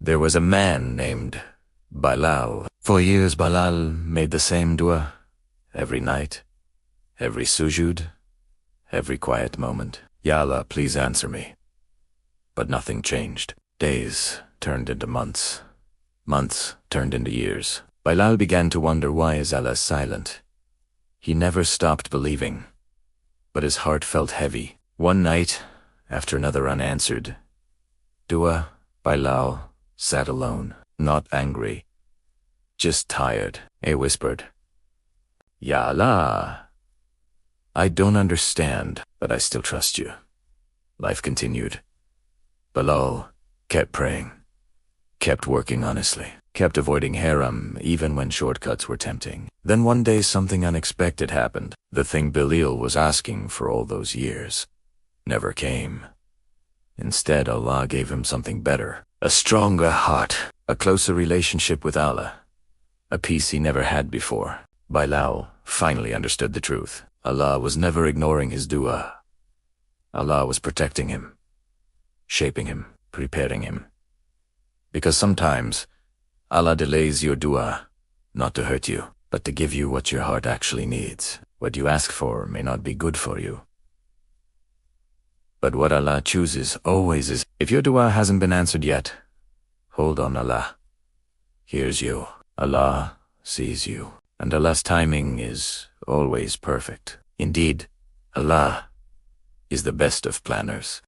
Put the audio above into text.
There was a man named Bilal. For years Bilal made the same dua, every night, every sujood, every quiet moment. Ya Allah, please answer me. But nothing changed. Days turned into months. Months turned into years. Bilal began to wonder, why is Allah silent? He never stopped believing, but his heart felt heavy. One night, after another unanswered dua, Bilal sat alone, not angry, just tired. He whispered, Ya Allah, I don't understand, but I still trust you. Life continued. Bilal kept praying, kept working honestly, kept avoiding haram even when shortcuts were tempting. Then one day something unexpected happened. The thing Bilal was asking for all those years never came. Instead, Allah gave him something better, a stronger heart, a closer relationship with Allah, a peace he never had before. Bilal finally understood the truth. Allah was never ignoring his dua. Allah was protecting him, shaping him, preparing him. Because sometimes Allah delays your dua, not to hurt you, but to give you what your heart actually needs. What you ask for may not be good for you, but what Allah chooses always is. If your dua hasn't been answered yet, hold on. Allah hears you. Allah sees you. And Allah's timing is always perfect. Indeed, Allah is the best of planners.